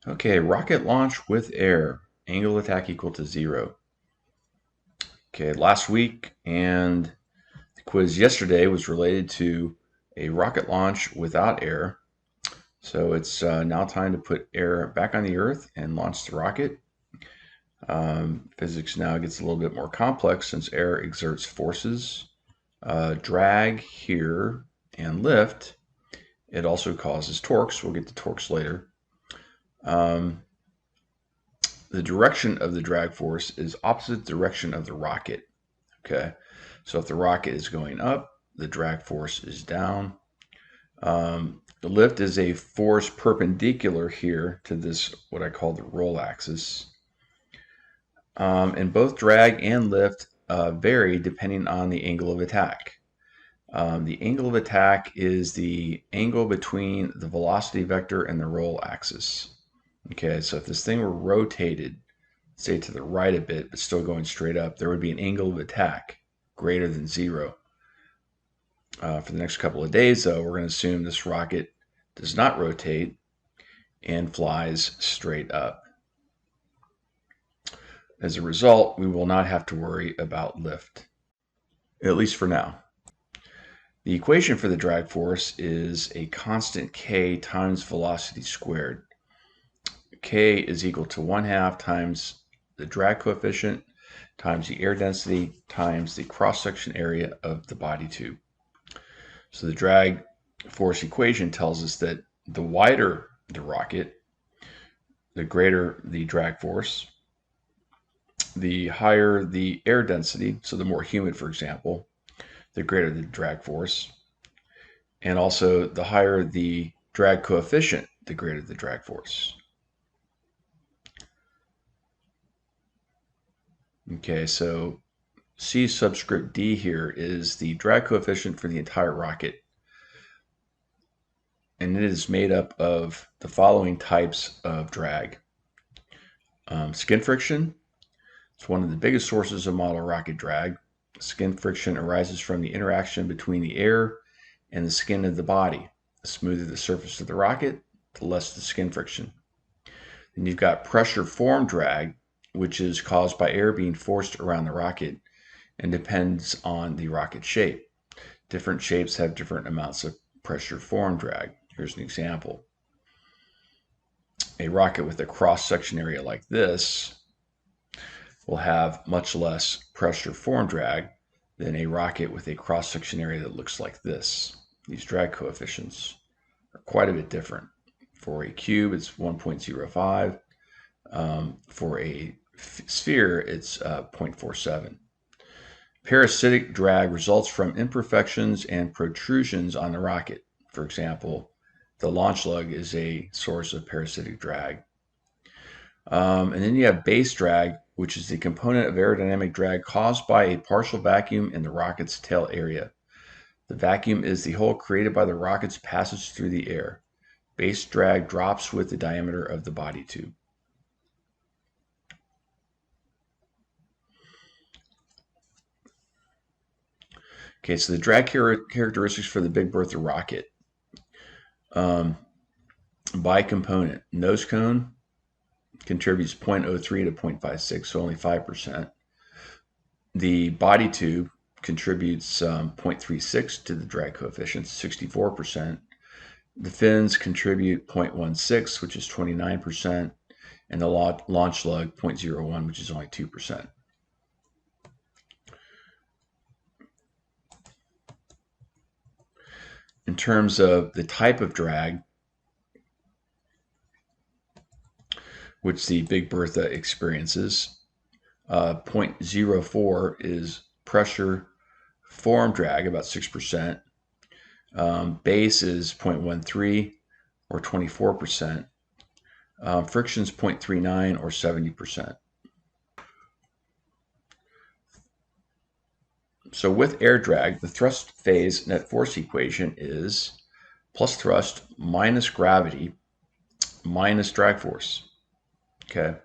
Okay, rocket launch with air. Angle of attack equal to 0. Okay, last week and the quiz yesterday was related to a rocket launch without air. So it's now time to put air back on the Earth and launch the rocket. Physics now gets a little bit more complex since air exerts forces, drag here, and lift. It also causes torques. We'll get to torques later. The direction of the drag force is opposite direction of the rocket. Okay, so if the rocket is going up, the drag force is down. The lift is a force perpendicular here to this, what I call the roll axis. And both drag and lift vary depending on the angle of attack. The angle of attack is the angle between the velocity vector and the roll axis. Okay, so if this thing were rotated, say to the right a bit, but still going straight up, there would be an angle of attack greater than 0. For the next couple of days, though, we're going to assume this rocket does not rotate and flies straight up. As a result, we will not have to worry about lift, at least for now. The equation for the drag force is a constant k times velocity squared. K is equal to 1/2 times the drag coefficient times the air density times the cross-section area of the body tube. So the drag force equation tells us that the wider the rocket, the greater the drag force, the higher the air density, so the more humid, for example, the greater the drag force, and also the higher the drag coefficient, the greater the drag force. Okay, so C subscript D here is the drag coefficient for the entire rocket. And it is made up of the following types of drag. Skin friction. It's one of the biggest sources of model rocket drag. Skin friction arises from the interaction between the air and the skin of the body. The smoother the surface of the rocket, the less the skin friction. Then you've got pressure form drag, which is caused by air being forced around the rocket and depends on the rocket shape. Different shapes have different amounts of pressure form drag. Here's an example. A rocket with a cross-section area like this will have much less pressure form drag than a rocket with a cross-section area that looks like this. These drag coefficients are quite a bit different. For a cube, it's 1.05. For a sphere, it's 0.47. Parasitic drag results from imperfections and protrusions on the rocket. For example, the launch lug is a source of parasitic drag. And then you have base drag, which is the component of aerodynamic drag caused by a partial vacuum in the rocket's tail area. The vacuum is the hole created by the rocket's passage through the air. Base drag drops with the diameter of the body tube. Okay, so the drag characteristics for the Big Bertha rocket. By component, nose cone contributes 0.03 to 0.56, so only 5%. The body tube contributes 0.36 to the drag coefficient, 64%. The fins contribute 0.16, which is 29%, and the launch lug 0.01, which is only 2%. In terms of the type of drag, which the Big Bertha experiences, 0.04 is pressure form drag, about 6%. Base is 0.13 or 24%. Friction is 0.39 or 70%. So with air drag, the thrust phase net force equation is plus thrust minus gravity minus drag force. Okay.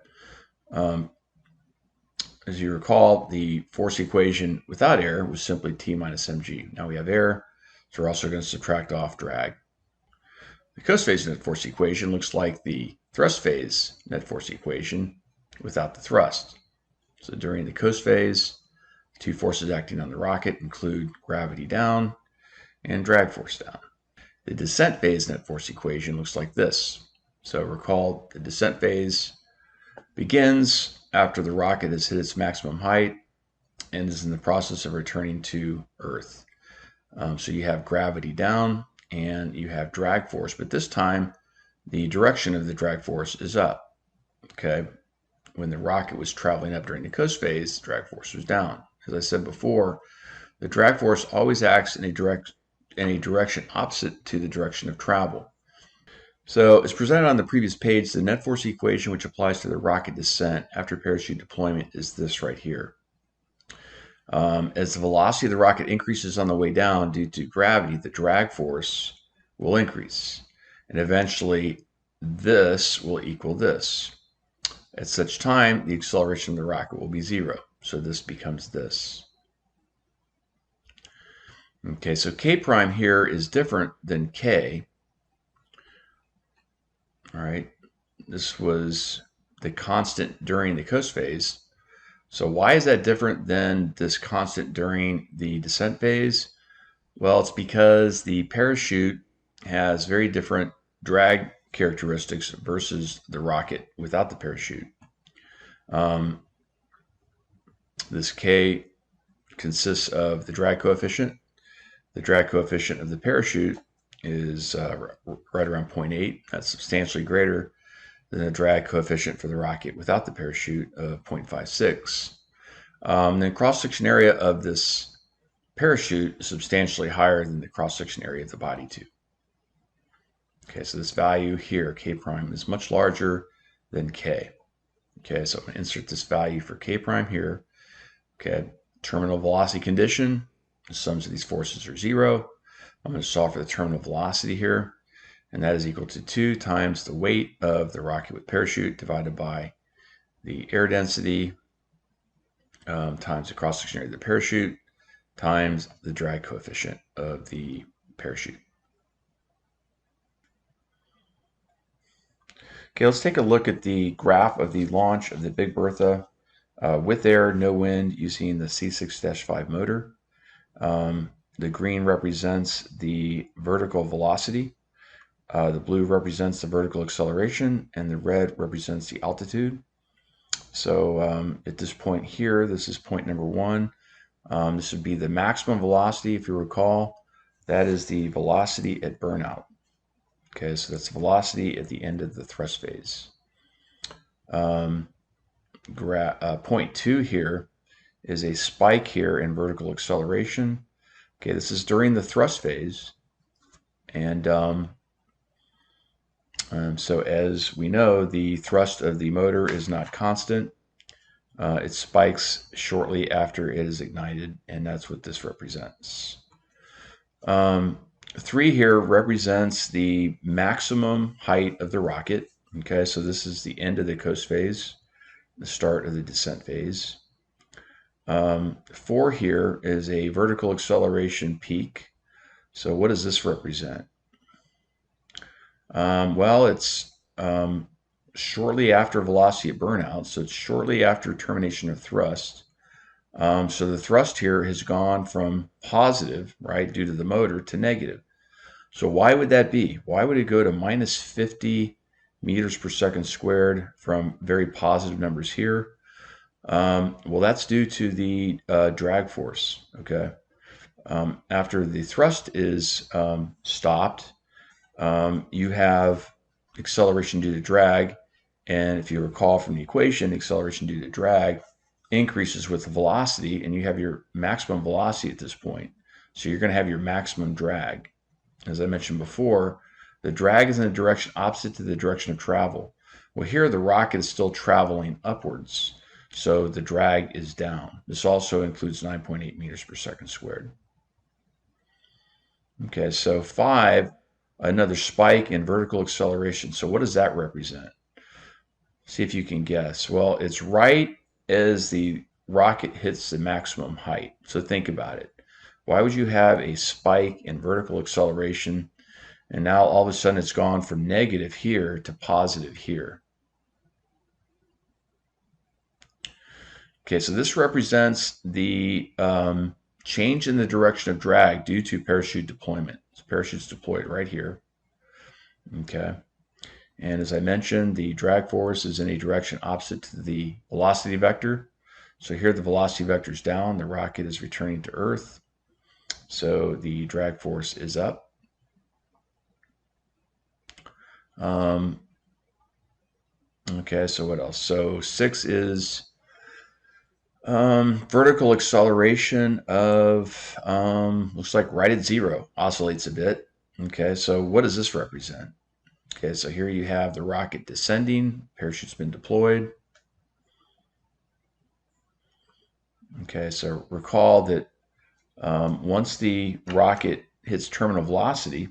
As you recall, the force equation without air was simply T minus mg. Now we have air, so we're also going to subtract off drag. The cos phase net force equation looks like the thrust phase net force equation without the thrust. So during the coast phase, two forces acting on the rocket include gravity down and drag force down. The descent phase net force equation looks like this. So recall the descent phase begins after the rocket has hit its maximum height and is in the process of returning to Earth. So you have gravity down and you have drag force, but this time the direction of the drag force is up. Okay, when the rocket was traveling up during the coast phase, the drag force was down. As I said before, the drag force always acts in a direction opposite to the direction of travel. So as presented on the previous page, the net force equation which applies to the rocket descent after parachute deployment is this right here. As the velocity of the rocket increases on the way down due to gravity, the drag force will increase. And eventually, this will equal this. At such time, the acceleration of the rocket will be zero. So this becomes this. Okay, so K prime here is different than K. All right, this was the constant during the coast phase. So why is that different than this constant during the descent phase? Well, it's because the parachute has very different drag characteristics versus the rocket without the parachute. This K consists of the drag coefficient. The drag coefficient of the parachute is right around 0.8. That's substantially greater than the drag coefficient for the rocket without the parachute of 0.56. The cross-section area of this parachute is substantially higher than the cross-section area of the body tube. Okay, so this value here, K prime, is much larger than K. Okay, so I'm going to insert this value for K prime here. Okay, terminal velocity condition, the sums of these forces are zero. I'm going to solve for the terminal velocity here, and that is equal to 2 times the weight of the rocket with parachute divided by the air density times the cross-section area of the parachute times the drag coefficient of the parachute. Okay, let's take a look at the graph of the launch of the Big Bertha with air, no wind, using the C6-5 motor. The green represents the vertical velocity, the blue represents the vertical acceleration, and the red represents the altitude. So at this point here, this is point number 1. This would be the maximum velocity, if you recall. That is the velocity at burnout. Okay, so that's velocity at the end of the thrust phase. Point 2 here is a spike here in vertical acceleration. Okay, this is during the thrust phase. And so as we know, the thrust of the motor is not constant. It spikes shortly after it is ignited, and that's what this represents. 3 here represents the maximum height of the rocket. Okay, so this is the end of the coast phase, the start of the descent phase. 4 here is a vertical acceleration peak. So what does this represent? Well, it's shortly after velocity at burnout, so it's shortly after termination of thrust. So the thrust here has gone from positive, right, due to the motor, to negative. So why would that be? Why would it go to minus 50 meters per second squared from very positive numbers here? Well, that's due to the drag force, okay? After the thrust is stopped, you have acceleration due to drag, and if you recall from the equation, acceleration due to drag increases with the velocity, and you have your maximum velocity at this point. So you're going to have your maximum drag. As I mentioned before, the drag is in a direction opposite to the direction of travel. Well, here the rocket is still traveling upwards, so the drag is down. This also includes 9.8 meters per second squared. Okay, so 5, another spike in vertical acceleration. So what does that represent? See if you can guess. Well, it's right as the rocket hits the maximum height. So think about it. Why would you have a spike in vertical acceleration And now all of a sudden it's gone from negative here to positive here. Okay, so this represents the change in the direction of drag due to parachute deployment. So parachute's deployed right here. Okay. And as I mentioned, the drag force is in a direction opposite to the velocity vector. So here the velocity vector is down, the rocket is returning to Earth. So the drag force is up. Okay, so what else? So 6 is vertical acceleration of, looks like right at 0, oscillates a bit. Okay, so what does this represent? Okay, so here you have the rocket descending, parachute's been deployed. Okay, so recall that once the rocket hits terminal velocity,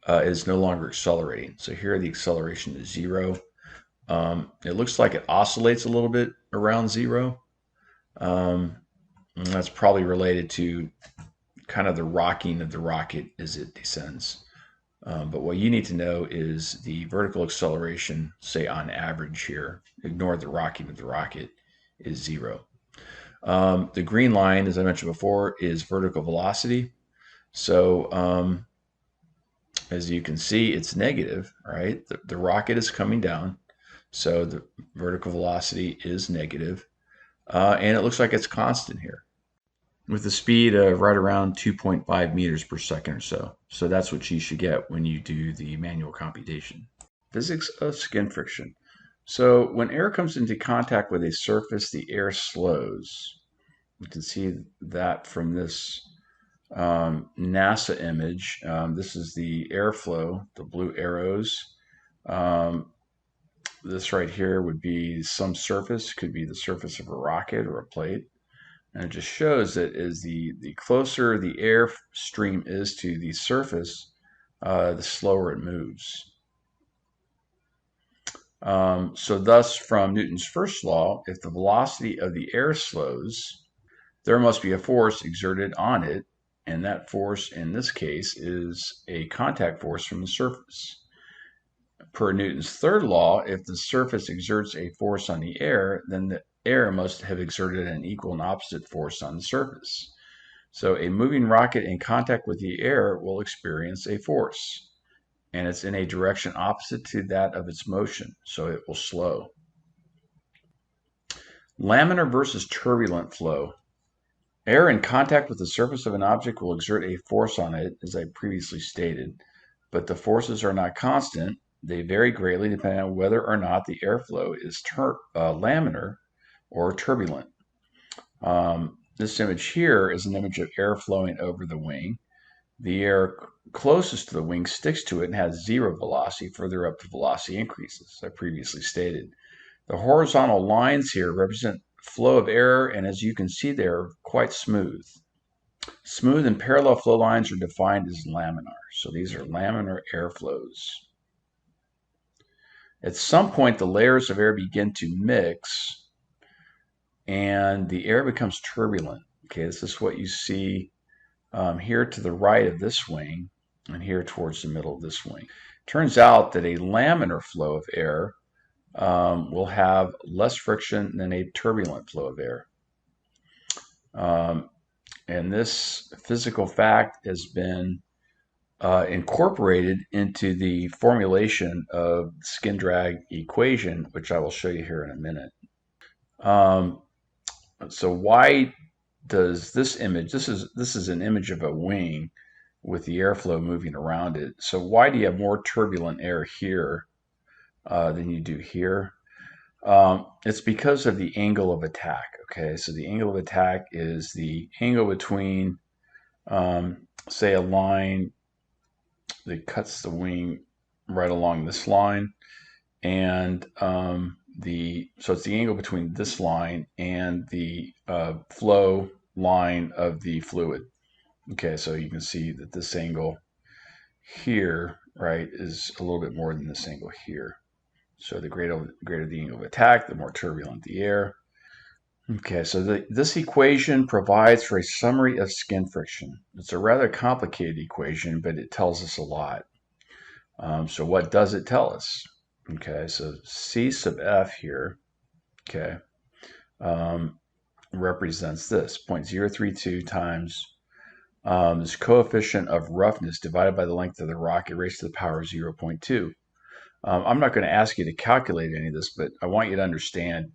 it is no longer accelerating. So here the acceleration is 0. It looks like it oscillates a little bit around 0. And that's probably related to kind of the rocking of the rocket as it descends. But what you need to know is the vertical acceleration, say on average here, ignore the rocking of the rocket, is 0. The green line, as I mentioned before, is vertical velocity. So as you can see, it's negative, right? The rocket is coming down, so the vertical velocity is negative, and it looks like it's constant here, with a speed of right around 2.5 meters per second or so. So that's what you should get when you do the manual computation. Physics of skin friction. So when air comes into contact with a surface, the air slows. You can see that from this NASA image. This is the airflow, the blue arrows. This right here would be some surface, could be the surface of a rocket or a plate. And it just shows that as the closer the air stream is to the surface, the slower it moves. So thus, from Newton's first law, if the velocity of the air slows, there must be a force exerted on it, and that force in this case is a contact force from the surface. Per Newton's third law, if the surface exerts a force on the air, then the air must have exerted an equal and opposite force on the surface. So a moving rocket in contact with the air will experience a force, and it's in a direction opposite to that of its motion, so it will slow. Laminar versus turbulent flow. Air in contact with the surface of an object will exert a force on it, as I previously stated, but the forces are not constant. They vary greatly depending on whether or not the airflow is laminar or turbulent. This image here is an image of air flowing over the wing. The air closest to the wing sticks to it and has 0 velocity. Further up, the velocity increases, as I previously stated. The horizontal lines here represent flow of air, and as you can see, they're quite smooth. Smooth and parallel flow lines are defined as laminar. So these are laminar airflows. At some point, the layers of air begin to mix, and the air becomes turbulent. Okay, this is what you see here to the right of this wing, and here towards the middle of this wing. Turns out that a laminar flow of air will have less friction than a turbulent flow of air. And this physical fact has been incorporated into the formulation of the skin drag equation, which I will show you here in a minute. So why does this image, this is an image of a wing with the airflow moving around it. So why do you have more turbulent air here than you do here? It's because of the angle of attack. Okay, so the angle of attack is the angle between, say, a line that cuts the wing right along this line, and so it's the angle between this line and the flow line of the fluid. Okay, so you can see that this angle here, right, is a little bit more than this angle here. So the greater the angle of attack, the more turbulent the air. Okay, so this equation provides for a summary of skin friction. It's a rather complicated equation, but it tells us a lot. So what does it tell us? Okay, so C sub F here, okay, represents this 0.032 times this coefficient of roughness divided by the length of the rocket raised to the power of 0.2. I'm not going to ask you to calculate any of this, but I want you to understand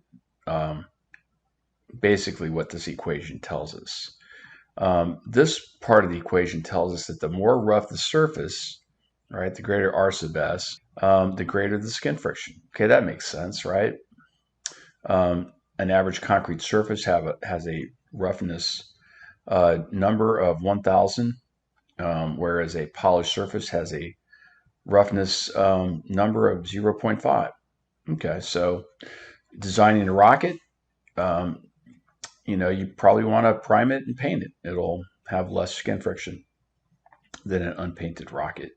basically what this equation tells us. This part of the equation tells us that the more rough the surface, right, the greater R sub S, the greater the skin friction. Okay, that makes sense, right? An average concrete surface has a roughness number of 1,000, whereas a polished surface has a roughness number of 0.5. Okay, so designing a rocket, you probably want to prime it and paint it. It'll have less skin friction than an unpainted rocket.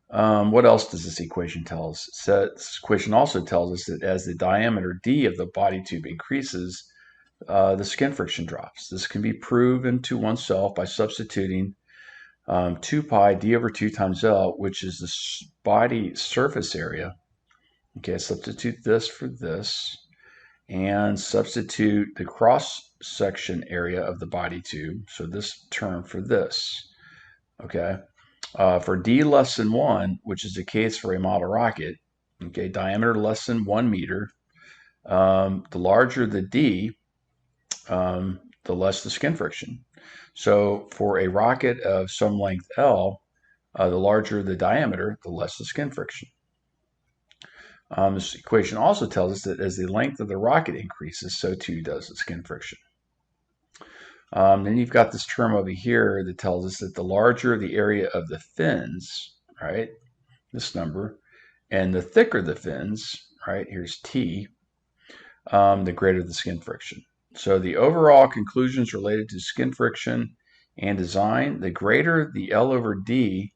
What else does this equation tell us? This equation also tells us that as the diameter d of the body tube increases, the skin friction drops. This can be proven to oneself by substituting 2 pi d over 2 times L, which is the body surface area. Okay, substitute this for this, and substitute the cross-section area of the body tube, so this term for this. Okay, for d less than 1, which is the case for a model rocket, okay, diameter less than 1 meter, the larger the d, the less the skin friction. So for a rocket of some length L, the larger the diameter, the less the skin friction. This equation also tells us that as the length of the rocket increases, so too does the skin friction. Then you've got this term over here that tells us that the larger the area of the fins, right, this number, and the thicker the fins, right, here's T, the greater the skin friction. So the overall conclusions related to skin friction and design, the greater the L over D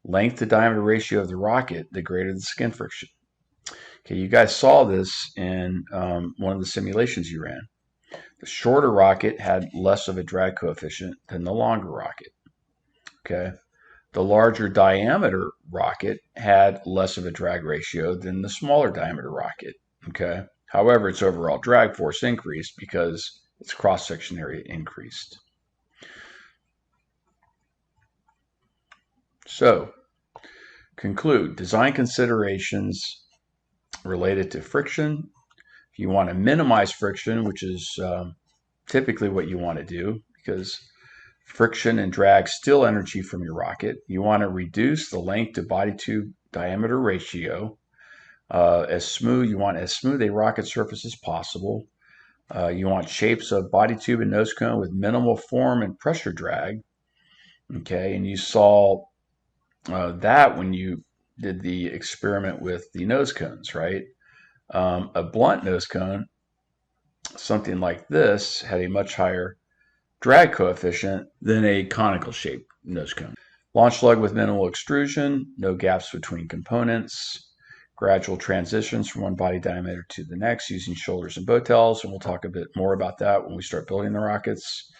length to diameter ratio of the rocket, the greater the skin friction. Okay, you guys saw this in one of the simulations you ran. The shorter rocket had less of a drag coefficient than the longer rocket. Okay, the larger diameter rocket had less of a drag ratio than the smaller diameter rocket. Okay, however, its overall drag force increased because its cross-section area increased. So, conclude design considerations related to friction. If you want to minimize friction, which is typically what you want to do, because friction and drag steal energy from your rocket, you want to reduce the length to body tube diameter ratio. You want as smooth a rocket surface as possible. You want shapes of body tube and nose cone with minimal form and pressure drag. Okay, and you saw that when you did the experiment with the nose cones, right? A blunt nose cone, something like this, had a much higher drag coefficient than a conical shaped nose cone. Launch lug with minimal extrusion, no gaps between components, gradual transitions from one body diameter to the next using shoulders and bow tails, and we'll talk a bit more about that when we start building the rockets.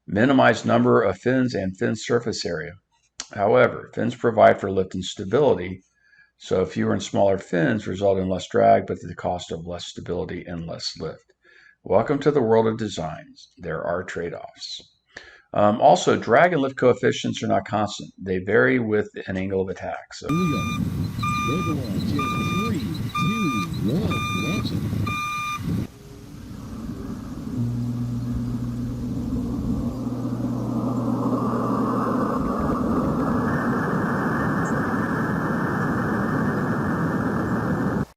Minimize number of fins and fin surface area. However, fins provide for lift and stability, so fewer and smaller fins result in less drag, but at the cost of less stability and less lift. Welcome to the world of designs. There are trade-offs. Also, drag and lift coefficients are not constant. They vary with an angle of attack. So